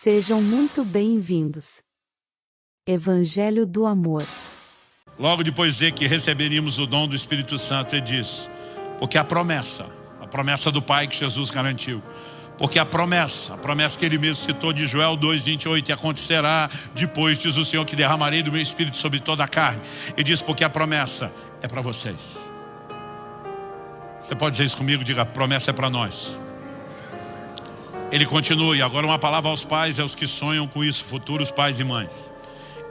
Sejam muito bem-vindos. Evangelho do Amor. Logo depois de que receberíamos o dom do Espírito Santo, ele diz, porque a promessa do Pai que Jesus garantiu, porque a promessa que ele mesmo citou de Joel 2:28, e acontecerá depois, diz o Senhor, que derramarei do meu Espírito sobre toda a carne. Ele diz, porque a promessa é para vocês. Você pode dizer isso comigo? Diga, a promessa é para nós. Ele continua, e agora uma palavra aos pais e aos que sonham com isso, futuros pais e mães.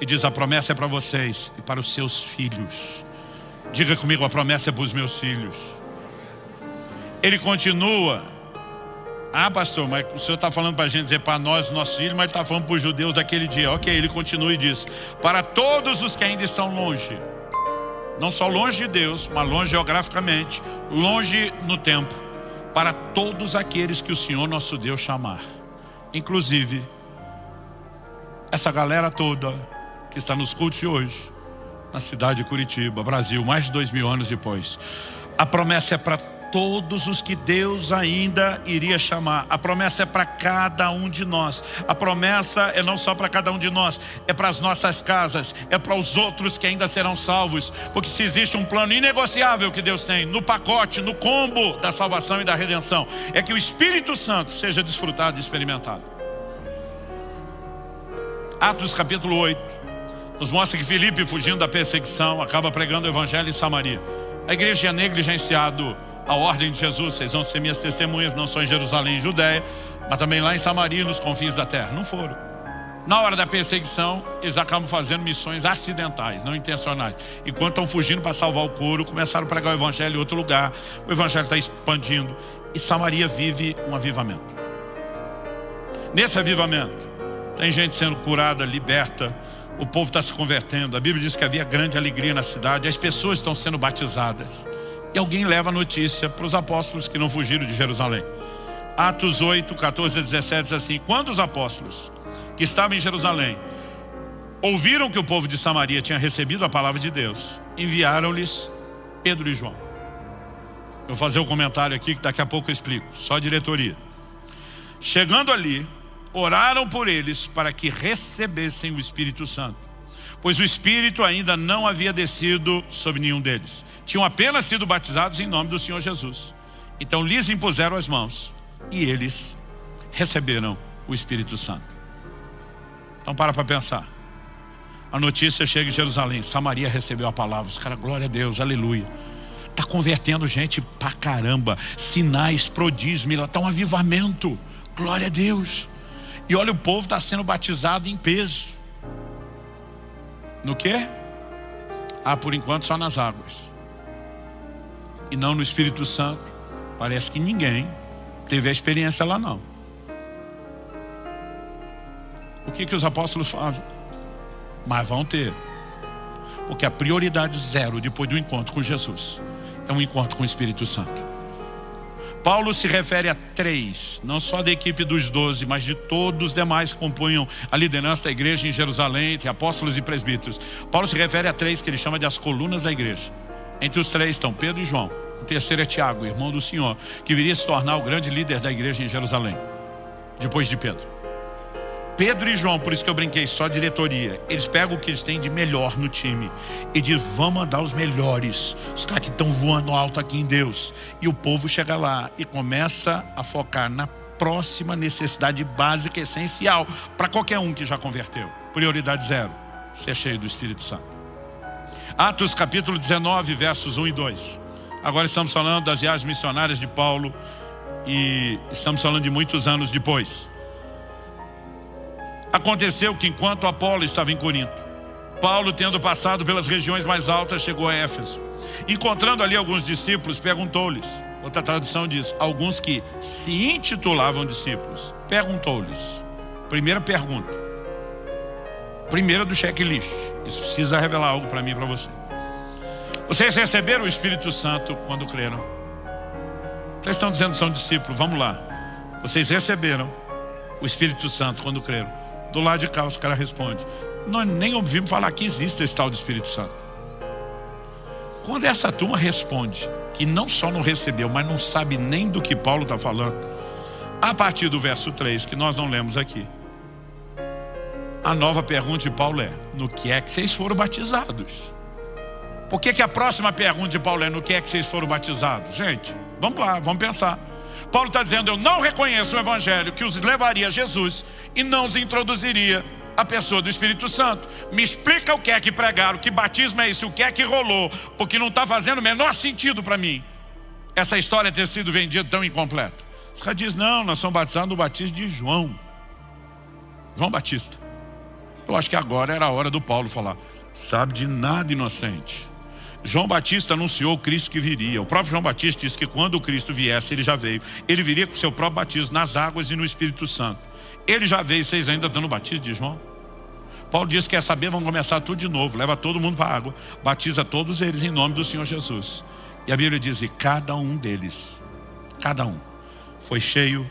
E diz, a promessa é para vocês e para os seus filhos. Diga comigo, a promessa é para os meus filhos. Ele continua, pastor, mas o senhor está falando para a gente dizer para nós, nossos filhos, mas está falando para os judeus daquele dia. Ok, ele continua e diz, para todos os que ainda estão longe, não só longe de Deus, mas longe geograficamente, longe no tempo, para todos aqueles que o Senhor nosso Deus chamar. Inclusive, essa galera toda que está nos cultos de hoje, na cidade de Curitiba, Brasil, mais de 2000 anos depois. A promessa é para todos os que Deus ainda iria chamar. A promessa é para cada um de nós. A promessa é não só para cada um de nós, é para as nossas casas, é para os outros que ainda serão salvos. Porque se existe um plano inegociável que Deus tem no pacote, no combo da salvação e da redenção, é que o Espírito Santo seja desfrutado e experimentado. Atos capítulo 8 nos mostra que Filipe, fugindo da perseguição, acaba pregando o evangelho em Samaria. A igreja tinha negligenciado a ordem de Jesus, vocês vão ser minhas testemunhas, não só em Jerusalém e Judéia, mas também lá em Samaria, nos confins da terra. Não foram. Na hora da perseguição, eles acabam fazendo missões acidentais, não intencionais. Enquanto estão fugindo para salvar o couro, começaram a pregar o evangelho em outro lugar, o evangelho está expandindo, e Samaria vive um avivamento. Nesse avivamento, tem gente sendo curada, liberta, o povo está se convertendo. A Bíblia diz que havia grande alegria na cidade, as pessoas estão sendo batizadas. E alguém leva a notícia para os apóstolos que não fugiram de Jerusalém. Atos 8, 14 a 17 diz assim, quando os apóstolos que estavam em Jerusalém ouviram que o povo de Samaria tinha recebido a palavra de Deus, enviaram-lhes Pedro e João. Eu vou fazer um comentário aqui que daqui a pouco eu explico, só a diretoria. Chegando ali, oraram por eles para que recebessem o Espírito Santo, pois o Espírito ainda não havia descido sobre nenhum deles. Tinham apenas sido batizados em nome do Senhor Jesus. Então lhes impuseram as mãos e eles receberam o Espírito Santo. Então para pensar. A notícia chega em Jerusalém, Samaria recebeu a palavra. Os caras, glória a Deus, aleluia. Está convertendo gente pra caramba. Sinais, prodígios, milagres, está um avivamento. Glória a Deus. E olha, o povo está sendo batizado em peso. No quê? Por enquanto só nas águas. E não no Espírito Santo. Parece que ninguém teve a experiência lá não. O que os apóstolos fazem? Mas vão ter. Porque a prioridade zero depois do encontro com Jesus é um encontro com o Espírito Santo. Paulo se refere a 3, não só da equipe dos 12, mas de todos os demais que compunham a liderança da igreja em Jerusalém, entre apóstolos e presbíteros. Paulo se refere a 3 que ele chama de as colunas da igreja. Entre os 3 estão Pedro e João. O terceiro é Tiago, irmão do Senhor, que viria se tornar o grande líder da igreja em Jerusalém, depois de Pedro. Pedro e João, por isso que eu brinquei, só diretoria. Eles pegam o que eles têm de melhor no time e dizem, vamos mandar os melhores, os caras que estão voando alto aqui em Deus. E o povo chega lá e começa a focar na próxima necessidade básica, essencial, para qualquer um que já converteu. Prioridade zero, ser cheio do Espírito Santo. Atos capítulo 19, versos 1 e 2. Agora estamos falando das viagens missionárias de Paulo e estamos falando de muitos anos depois. Aconteceu que enquanto Apolo estava em Corinto, Paulo, tendo passado pelas regiões mais altas, chegou a Éfeso. Encontrando ali alguns discípulos, perguntou-lhes, outra tradução diz, alguns que se intitulavam discípulos, perguntou-lhes. Primeira pergunta, primeira do checklist, isso precisa revelar algo para mim e para você. Vocês receberam o Espírito Santo quando creram? Vocês estão dizendo que são discípulos, vamos lá. Vocês receberam o Espírito Santo quando creram? Do lado de cá os caras respondem, nós nem ouvimos falar que existe esse tal do Espírito Santo. Quando essa turma responde que não só não recebeu, mas não sabe nem do que Paulo está falando, a partir do verso 3, que nós não lemos aqui, A nova pergunta de Paulo é: no que é que vocês foram batizados? Por que a próxima pergunta de Paulo é: no que é que vocês foram batizados? Gente, vamos lá, vamos pensar. Paulo está dizendo: eu não reconheço o evangelho que os levaria a Jesus e não os introduziria a pessoa do Espírito Santo. Me explica o que é que pregaram, que batismo é esse, o que é que rolou, porque não está fazendo o menor sentido para mim essa história ter sido vendida tão incompleta. Os caras dizem: não, nós somos batizados no batismo de João Batista. Eu acho que agora era a hora do Paulo falar: sabe de nada, inocente. João Batista anunciou o Cristo que viria. O próprio João Batista disse que quando o Cristo viesse, ele já veio. Ele viria com o seu próprio batismo nas águas e no Espírito Santo. Ele já veio, vocês ainda estão no batismo de João? Paulo diz que quer saber, vamos começar tudo de novo. Leva todo mundo para a água, batiza todos eles em nome do Senhor Jesus. E a Bíblia diz: e cada um deles, cada um, foi cheio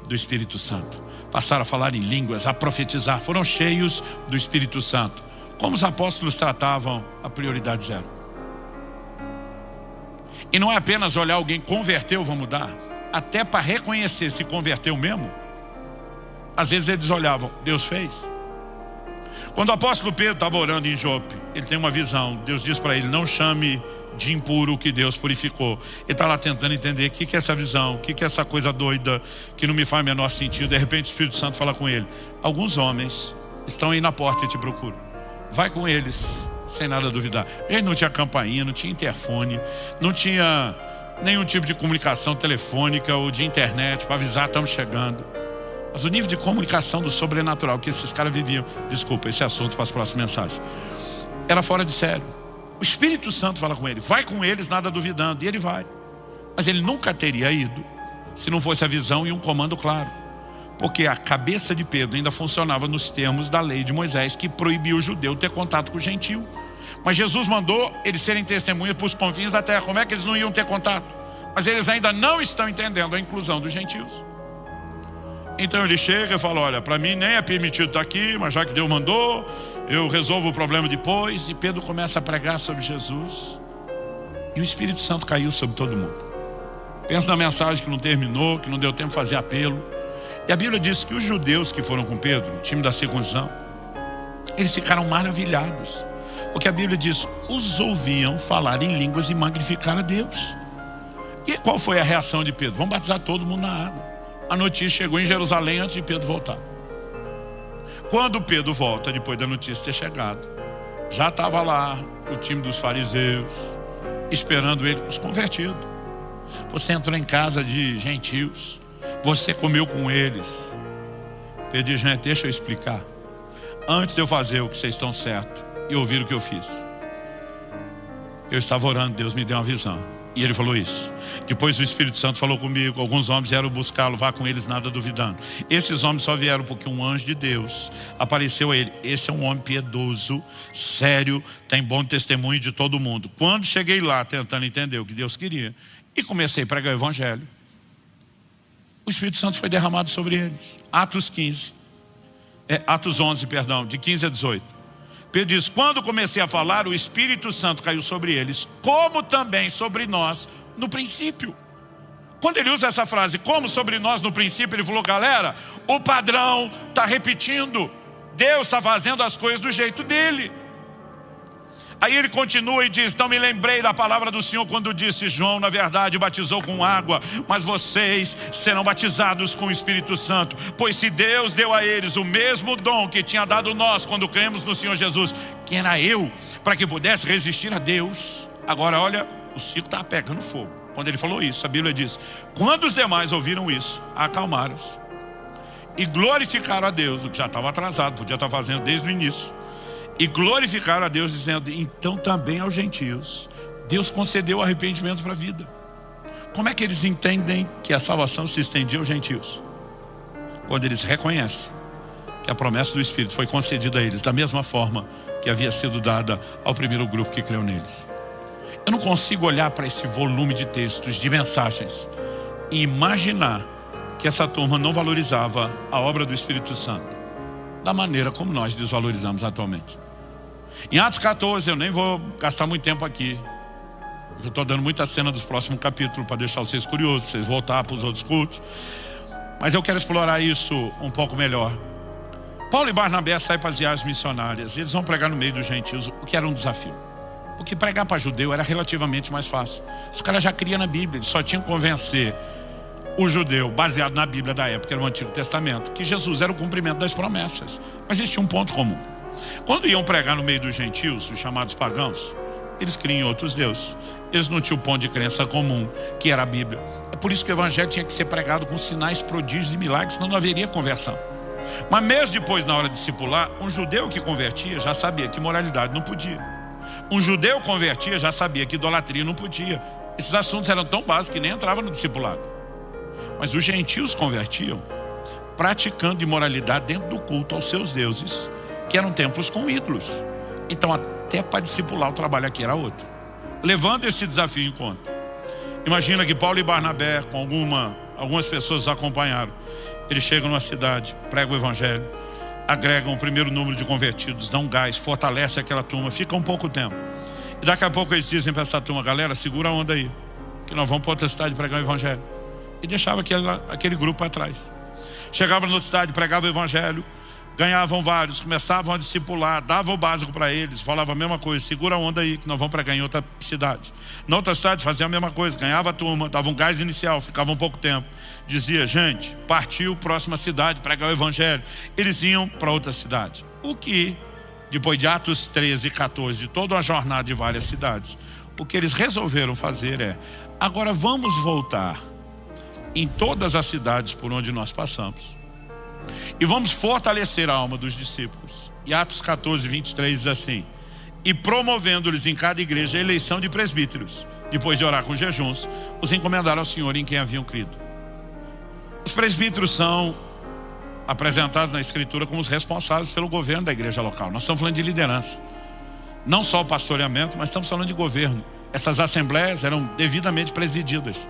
do Espírito Santo. Passaram a falar em línguas, a profetizar, foram cheios do Espírito Santo. Como os apóstolos tratavam a prioridade zero. E não é apenas olhar alguém converteu, vão mudar. Até para reconhecer se converteu mesmo. Às vezes eles olhavam: Deus fez. Quando o apóstolo Pedro estava orando em Jope, ele tem uma visão. Deus diz para ele: não chame de impuro o que Deus purificou. Ele está lá tentando entender o que é essa visão, o que é essa coisa doida que não me faz o menor sentido. De repente o Espírito Santo fala com ele: alguns homens estão aí na porta e te procuram. Vai com eles, sem nada duvidar. Ele não tinha campainha, não tinha interfone, não tinha nenhum tipo de comunicação telefônica ou de internet para avisar: estamos chegando. Mas o nível de comunicação do sobrenatural que esses caras viviam, desculpa, esse assunto para as próximas mensagens, era fora de sério. O Espírito Santo fala com ele: vai com eles, nada duvidando. E ele vai. Mas ele nunca teria ido se não fosse a visão e um comando claro. Porque a cabeça de Pedro ainda funcionava nos termos da lei de Moisés, que proibia o judeu ter contato com o gentil. Mas Jesus mandou eles serem testemunhas para os confins da terra. Como é que eles não iam ter contato? Mas eles ainda não estão entendendo a inclusão dos gentios. Então ele chega e fala: olha, para mim nem é permitido estar aqui, mas já que Deus mandou, eu resolvo o problema depois. E Pedro começa a pregar sobre Jesus. E o Espírito Santo caiu sobre todo mundo. Pensa na mensagem que não terminou, que não deu tempo de fazer apelo. E a Bíblia diz que os judeus que foram com Pedro, o time da circuncisão, eles ficaram maravilhados. Porque a Bíblia diz: os ouviam falar em línguas e magnificar a Deus. E qual foi a reação de Pedro? Vamos batizar todo mundo na água. A notícia chegou em Jerusalém antes de Pedro voltar. Quando Pedro volta, depois da notícia ter chegado, já estava lá o time dos fariseus, esperando ele, os convertidos. Você entrou em casa de gentios, você comeu com eles. Pedro diz: gente, deixa eu explicar. Antes de eu fazer o que vocês estão certo e ouvir o que eu fiz, eu estava orando, Deus me deu uma visão. E ele falou isso. Depois o Espírito Santo falou comigo. Alguns homens vieram buscá-lo, vá com eles, nada duvidando. Esses homens só vieram porque um anjo de Deus apareceu a ele. Esse é um homem piedoso, sério, tem bom testemunho de todo mundo. Quando cheguei lá tentando entender o que Deus queria e comecei a pregar o evangelho, o Espírito Santo foi derramado sobre eles. Atos 11, de 15 a 18. Pedro diz: quando comecei a falar, o Espírito Santo caiu sobre eles, como também sobre nós no princípio. Quando ele usa essa frase, como sobre nós no princípio, ele falou: galera, o padrão está repetindo. Deus está fazendo as coisas do jeito dele. Aí ele continua e diz: então me lembrei da palavra do Senhor quando disse: João na verdade batizou com água, mas vocês serão batizados com o Espírito Santo. Pois se Deus deu a eles o mesmo dom que tinha dado nós quando cremos no Senhor Jesus, quem era eu para que pudesse resistir a Deus? Agora olha, o circo está pegando fogo. Quando ele falou isso, a Bíblia diz: quando os demais ouviram isso, acalmaram-se e glorificaram a Deus, o que já estava atrasado, podia estar fazendo desde o início. E glorificaram a Deus, dizendo: então também aos gentios Deus concedeu arrependimento para a vida. Como é que eles entendem que a salvação se estendia aos gentios? Quando eles reconhecem que a promessa do Espírito foi concedida a eles da mesma forma que havia sido dada ao primeiro grupo que creu neles. Eu não consigo olhar para esse volume de textos, de mensagens, e imaginar que essa turma não valorizava a obra do Espírito Santo da maneira como nós desvalorizamos atualmente. Em Atos 14, eu nem vou gastar muito tempo aqui. Eu estou dando muita cena dos próximos capítulos para deixar vocês curiosos, para vocês voltar para os outros cultos. Mas eu quero explorar isso um pouco melhor. Paulo e Barnabé saem para as viagens missionárias. Eles vão pregar no meio dos gentios, o que era um desafio. Porque pregar para judeu era relativamente mais fácil. Os caras já criam na Bíblia, eles só tinham que convencer o judeu, baseado na Bíblia da época, era o Antigo Testamento, que Jesus era o cumprimento das promessas. Mas existia um ponto comum. Quando iam pregar no meio dos gentios, os chamados pagãos, eles criam outros deuses. Eles não tinham ponto de crença comum, que era a Bíblia. É por isso que o evangelho tinha que ser pregado com sinais, prodígios e milagres, senão não haveria conversão. Mas mesmo depois, na hora de discipular, um judeu que convertia já sabia que moralidade não podia. Um judeu convertia já sabia que idolatria não podia. Esses assuntos eram tão básicos que nem entravam no discipulado. Mas os gentios convertiam praticando imoralidade dentro do culto aos seus deuses, que eram templos com ídolos. Então até para discipular o trabalho aqui era outro. Levando esse desafio em conta, imagina que Paulo e Barnabé, com algumas pessoas os acompanharam. Eles chegam numa cidade, pregam o evangelho, agregam o primeiro número de convertidos, dão gás, fortalece aquela turma, fica um pouco tempo. E daqui a pouco eles dizem para essa turma: galera, segura a onda aí, que nós vamos para outra cidade pregar o evangelho. E deixava aquele grupo para trás. Chegavam na outra cidade, pregavam o evangelho, ganhavam vários, começavam a discipular, davam o básico para eles, falavam a mesma coisa: segura a onda aí que nós vamos pregar em outra cidade. Na outra cidade faziam a mesma coisa, ganhava a turma, dava um gás inicial, ficava um pouco tempo, dizia: gente, partiu, próxima cidade, pregar o evangelho. Eles iam para outra cidade. O que, depois de Atos 13 e 14, de toda uma jornada de várias cidades, o que eles resolveram fazer é: agora vamos voltar em todas as cidades por onde nós passamos e vamos fortalecer a alma dos discípulos. E Atos 14, 23 diz assim: e promovendo-lhes em cada igreja a eleição de presbíteros, depois de orar com jejuns, os encomendaram ao Senhor em quem haviam crido. Os presbíteros são apresentados na Escritura como os responsáveis pelo governo da igreja local. Nós estamos falando de liderança, não só o pastoreamento, mas estamos falando de governo. Essas assembleias eram devidamente presididas.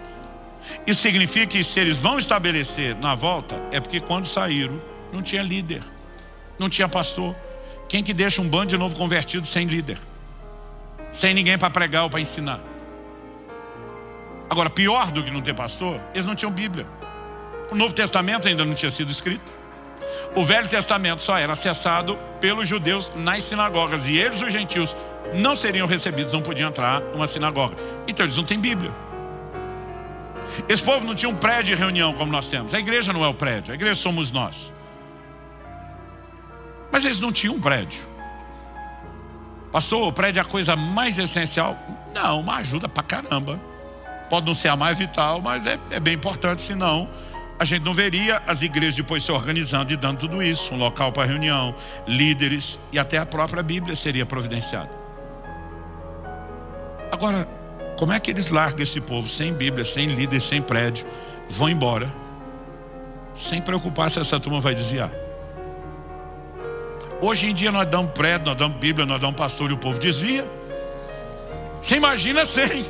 Isso significa que se eles vão estabelecer na volta, é porque quando saíram não tinha líder, não tinha pastor. Quem que deixa um bando de novo convertido sem líder, sem ninguém para pregar ou para ensinar? Agora, pior do que não ter pastor, eles não tinham Bíblia. O Novo Testamento ainda não tinha sido escrito. O Velho Testamento só era acessado pelos judeus nas sinagogas, e eles, os gentios, não seriam recebidos, não podiam entrar numa sinagoga. Então eles não têm Bíblia. Esse povo não tinha um prédio de reunião como nós temos. A igreja não é o prédio, a igreja somos nós. Mas eles não tinham um prédio. Pastor, o prédio é a coisa mais essencial? Não, mas ajuda pra caramba. Pode não ser a mais vital, mas é bem importante, senão a gente não veria as igrejas depois se organizando e dando tudo isso. Um local para reunião, líderes, e até a própria Bíblia seria providenciada. Agora, como é que eles largam esse povo sem Bíblia, sem líder, sem prédio, vão embora, sem preocupar se essa turma vai desviar? Hoje em dia nós damos prédio, nós damos Bíblia, nós damos pastor e o povo desvia. Você imagina sem.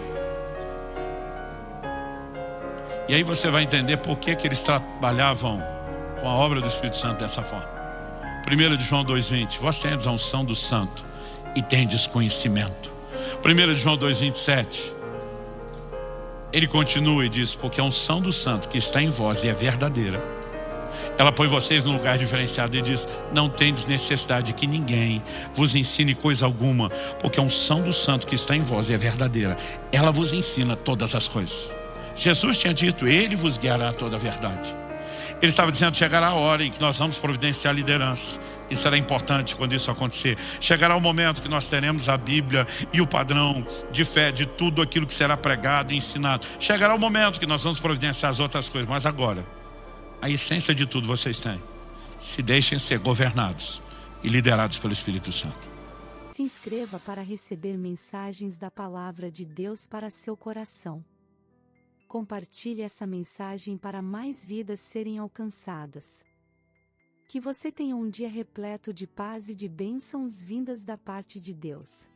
E aí você vai entender por que eles trabalhavam com a obra do Espírito Santo dessa forma. 1 de João 2,20: vós tendes a unção do santo e tendes conhecimento. 1 de João 2,27, ele continua e diz: porque a unção do santo que está em vós e é verdadeira, ela põe vocês num lugar diferenciado e diz: não tendes necessidade que ninguém vos ensine coisa alguma, porque a unção do santo que está em vós é verdadeira, ela vos ensina todas as coisas. Jesus tinha dito: ele vos guiará a toda a verdade. Ele estava dizendo: chegará a hora em que nós vamos providenciar liderança. Isso será importante quando isso acontecer. Chegará o momento que nós teremos a Bíblia e o padrão de fé de tudo aquilo que será pregado e ensinado. Chegará o momento que nós vamos providenciar as outras coisas. Mas agora, a essência de tudo vocês têm. Se deixem ser governados e liderados pelo Espírito Santo. Se inscreva para receber mensagens da Palavra de Deus para seu coração. Compartilhe essa mensagem para mais vidas serem alcançadas. Que você tenha um dia repleto de paz e de bênçãos vindas da parte de Deus.